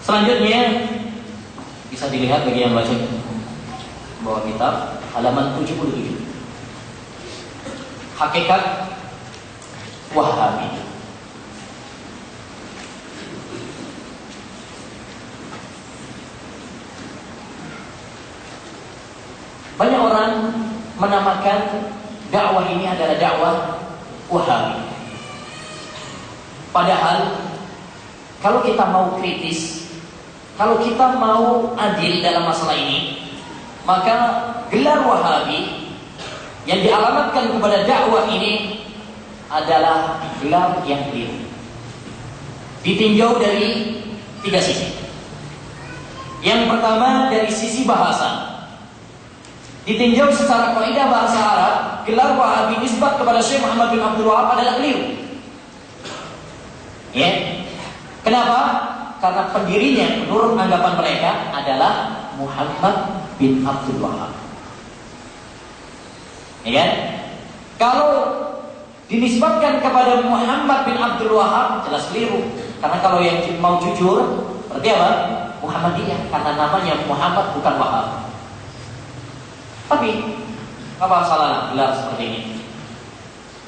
Selanjutnya bisa dilihat bagi yang baca bawa kitab halaman 77. Hakikat Wahabi. Banyak orang menamakan dakwah ini adalah dakwah Wahabi. Padahal kalau kita mau kritis, kalau kita mau adil dalam masalah ini, maka gelar Wahabi yang dialamatkan kepada dakwah ini adalah gelar yang keliru. Ditinjau dari 3 sisi. Yang pertama dari sisi bahasa. Ditinjau secara kaidah bahasa Arab, gelar Wahabi nisbat kepada Syekh Muhammad bin Abdul Wahab adalah keliru. Ya. Kenapa? Karena pendirinya menurut anggapan mereka adalah Muhammad bin Abdul Wahab. Ya. Kalau dinisbatkan kepada Muhammad bin Abdul Wahab jelas keliru. Karena kalau yang mau jujur, berarti apa? Muhammadiyah, karena namanya Muhammad bukan Wahab. Tapi apa salah gelar seperti ini?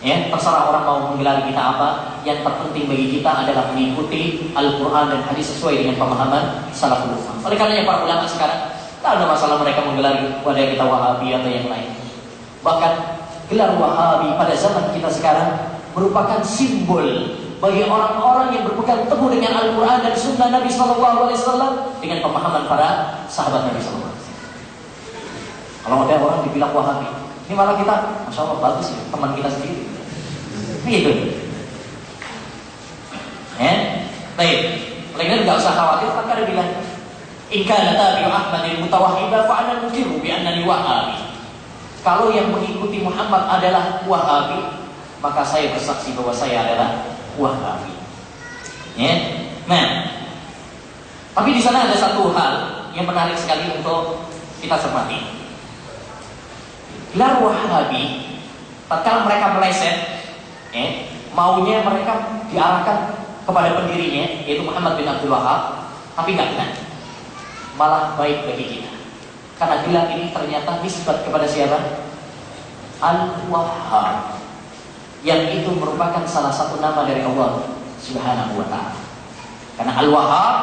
Ya, terserah orang mau menggelar kita apa. Yang terpenting bagi kita adalah mengikuti Al-Quran dan hadis sesuai dengan pemahaman salafus umma. Oleh karenanya para ulama sekarang tidak ada masalah mereka menggelar wadah kita Wahabi atau yang lain. Bahkan gelar Wahabi pada zaman kita sekarang merupakan simbol bagi orang-orang yang berpegang teguh dengan Al-Quran dan Sunnah Nabi SAW dengan pemahaman para sahabat Nabi SAW. Kalau ada orang dibilang Wahabi, ini malah kita, Masya Allah bagus ya, teman kita sendiri. Gitu. Baik. Oleh karena tidak usah khawatir, maka dia bilang, "In kana tabi'u Ahmadil mutawahhida fa ana nuqiru bi annani Wahabi." Kalau yang mengikuti Muhammad adalah Wahabi, maka saya bersaksi bahwa saya adalah Wahabi. Ya. Nah, tapi di sana ada satu hal yang menarik sekali untuk kita cermati. Gelar Wahabi, tatkala mereka meleset, maunya mereka diarahkan kepada pendirinya, yaitu Muhammad bin Abdul Wahab, tapi nggak benar. Malah baik bagi kita, karena gelar ini ternyata nisbat kepada siapa? Al-Wahhab, yang itu merupakan salah satu nama dari Allah Subhanahu wa Ta'ala. Karena Al-Wahhab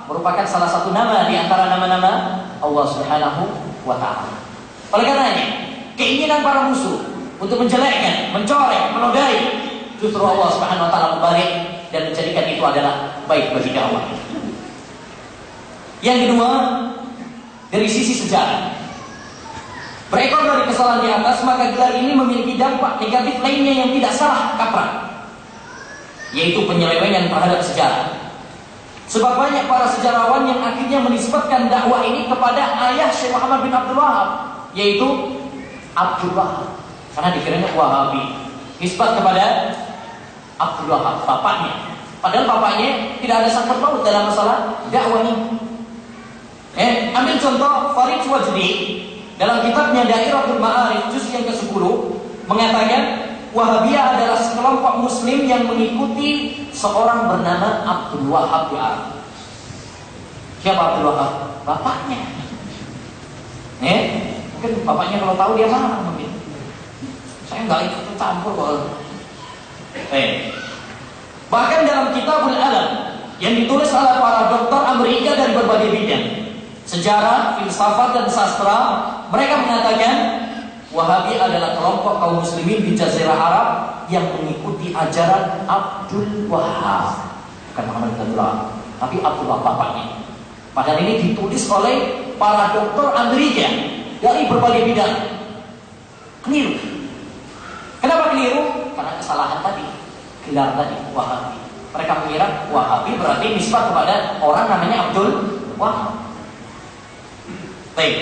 merupakan salah satu nama di antara nama-nama Allah Subhanahu wa Ta'ala. Oleh karenanya, keinginan para musuh untuk menjelekkan, mencoreng, menodai, justru Allah Subhanahu wa Ta'ala membalik dan menjadikan itu adalah baik bagi dakwah. Yang kedua, dari sisi sejarah. Berekor dari kesalahan di atas, maka gelar ini memiliki dampak negatif lainnya yang tidak salah kaprah, yaitu penyelewengan terhadap sejarah. Sebab banyak para sejarawan yang akhirnya menisbatkan dakwah ini kepada ayah Syekh Muhammad bin Abdul Wahab, yaitu Abdul Wahab, karena dikiranya Wahabi. Nisbat kepada Abdul Wahab, bapaknya. Padahal bapaknya tidak ada sangkut paut dalam masalah dakwah ini. Ambil contoh Farid Wajdi dalam kitabnya Dairatul Ma'arif juz yang ke-10 mengatakan Wahabiyah adalah sekelompok muslim yang mengikuti seorang bernama Abdul Wahab di Arab. Siapa Abdul Wahab? Bapaknya. Mungkin bapaknya kalau tahu dia marah mungkin. Saya nggak ikut campur kok. Bahkan dalam Kitabul Alam yang ditulis oleh para doktor Amerika dari berbagai bidang, sejarah, filsafat dan sastra, mereka mengatakan Wahabi adalah kelompok kaum muslimin di Jazirah Arab yang mengikuti ajaran Abdul Wahab, bukan Muhammad bin Abdul Wahab, tapi Abdul Wahab bapaknya. Padahal ini ditulis oleh para doktor Amerika dari berbagai bidang. Keliru. Kenapa keliru? Karena kesalahan tadi, gelar tadi, Wahabi. Mereka mengira Wahabi berarti nisbat kepada orang namanya Abdul Wahab. Baik.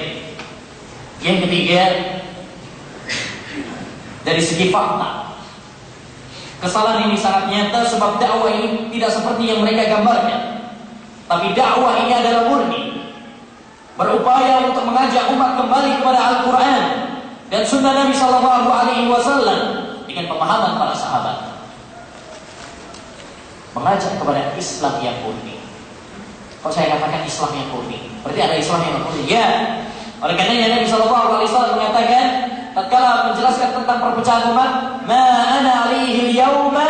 Yang ketiga, dari segi fakta, kesalahan ini sangat nyata sebab dakwah ini tidak seperti yang mereka gambarkan. Tapi dakwah ini adalah murni, berupaya untuk mengajak umat kembali kepada Al-Quran dan Sunnah Nabi Sallallahu Alaihi Wasallam dengan pemahaman para sahabat, mengajak kepada Islam yang murni. Kok saya katakan Islam yang murni? Berarti ada Islam yang murni. Ya. Oleh karenanya Nabi Shallallahu Alaihi Wasallam mengatakan, tatkala menjelaskan tentang perpecahan umat, ma ana alaihi al-yauma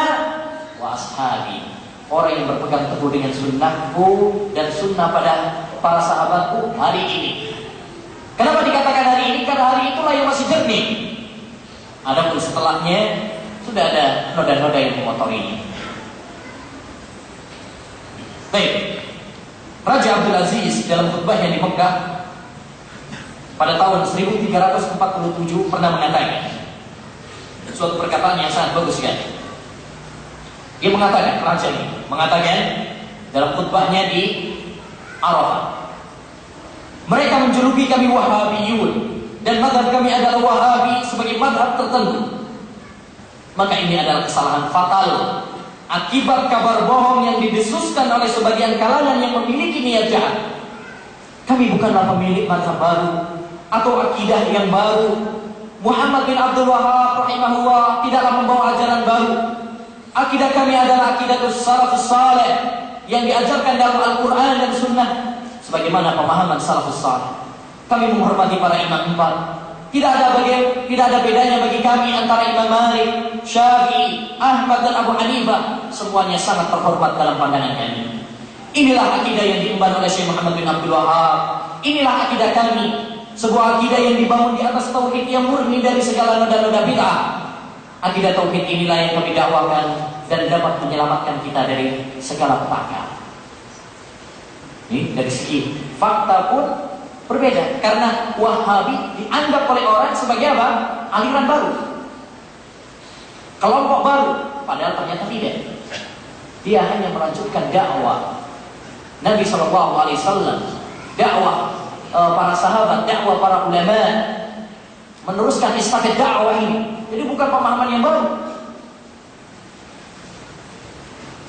wa ashabi. Orang yang berpegang teguh dengan sunnahku dan sunnah pada para sahabatku hari ini. Kenapa dikatakan hari ini? Karena hari itulah yang masih jernih. Adapun setelahnya sudah ada noda-noda yang mengotorinya. Baik. Raja Abdul Aziz dalam khutbahnya di Mekah pada tahun 1347 pernah mengatakan suatu perkataan yang sangat bagus sekali. Dia mengatakan, raja ini mengatakan dalam khutbahnya di Arafah, mereka menjuluki kami Wahabiyun dan mazhab kami adalah Wahabi sebagai mazhab tertentu. Maka ini adalah kesalahan fatal akibat kabar bohong yang didesuskan oleh sebagian kalangan yang memiliki niat jahat. Kami bukanlah pemilik mazhab baru atau akidah yang baru. Muhammad bin Abdul Wahab rahimahullah tidaklah membawa ajaran baru. Akidah kami adalah akidah salafus saleh yang diajarkan dalam Al-Quran dan Sunnah sebagaimana pemahaman salafus saleh. Kami menghormati para imam empat. Tidak ada bedanya bagi kami antara Imam Malik, Syafi'i, Ahmad dan Abu Hanifah. Semuanya sangat terhormat dalam pandangan kami. Inilah akidah yang diemban oleh Syekh Muhammad bin Abdul Wahab. Inilah akidah kami. Sebuah akidah yang dibangun di atas tauhid yang murni dari segala noda-noda bid'ah. Akidah tauhid inilah yang kami dakwakan dan dapat menyelamatkan kita dari segala petaka. Ini dari segi fakta pun berbeda, karena Wahabi dianggap oleh orang sebagai apa? Aliran baru, kelompok baru. Padahal ternyata tidak. Dia hanya melanjutkan dakwah Nabi SAW, dakwah para sahabat, dakwah para ulama, meneruskan estafet dakwah ini. Jadi bukan pemahaman yang baru.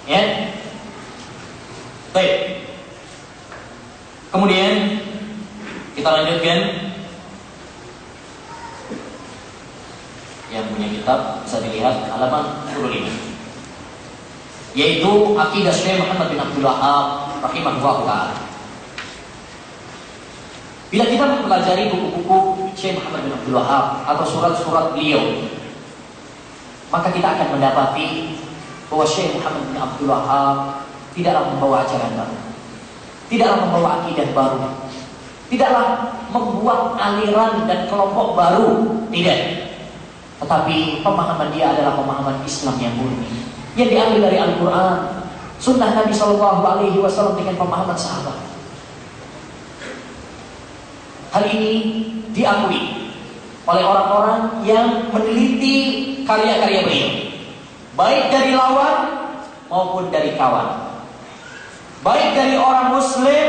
Ya. Baik. Kemudian kita lanjutkan. Yang punya kitab bisa dilihat halaman 25. Yaitu akidah Syekh Muhammad bin Abdul Wahab rahimahullah ta'ala. Bila kita mempelajari buku-buku Syekh Muhammad bin Abdul Wahab atau surat-surat beliau, maka kita akan mendapati bahwa Syekh Muhammad bin Abdul Wahab tidaklah membawa ajaran baru, tidaklah membawa akidah baru, tidaklah membuat aliran dan kelompok baru, tidak. Tetapi pemahaman dia adalah pemahaman Islam yang murni, yang diambil dari Al-Quran, Sunnah Nabi SAW dengan pemahaman sahabat. Hal ini diakui oleh orang-orang yang meneliti karya-karya beliau, baik dari lawan maupun dari kawan, baik dari orang Muslim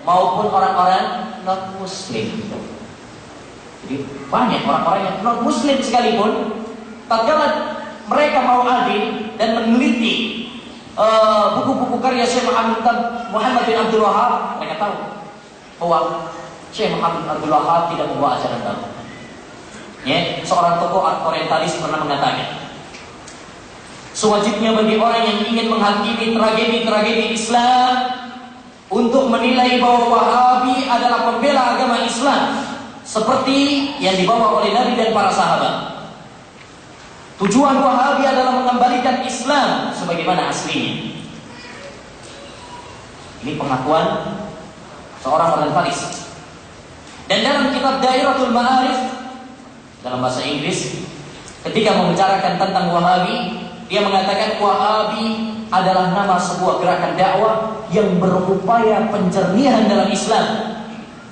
maupun orang-orang non-Muslim. Jadi banyak orang-orang yang non-Muslim sekalipun, tatkala mereka mau adil dan meneliti buku-buku karya Syekh Muhammad bin Abdul Wahab, mereka tahu bahwa Syekh Muhammad bin Abdul Wahab tidak membawa ajaran baru. Ya, seorang tokoh orientalis pernah mengatakan, sewajibnya bagi orang yang ingin menghakimi tragedi-tragedi Islam untuk menilai bahwa Wahabi adalah pembela agama Islam seperti yang dibawa oleh Nabi dan para sahabat. Tujuan Wahabi adalah mengembalikan Islam sebagaimana aslinya. Ini pengakuan seorang orientalis. Dan dalam kitab Dairatul Ma'arif dalam bahasa Inggris, ketika membicarakan tentang Wahabi, dia mengatakan Wahabi adalah nama sebuah gerakan dakwah yang berupaya penjernihan dalam Islam.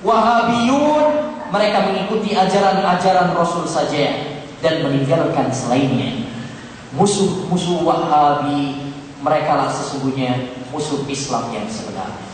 Wahabiyun, mereka mengikuti ajaran-ajaran Rasul saja dan meninggalkan selainnya. Musuh-musuh Wahabi, mereka lah sesungguhnya musuh Islam yang sebenarnya.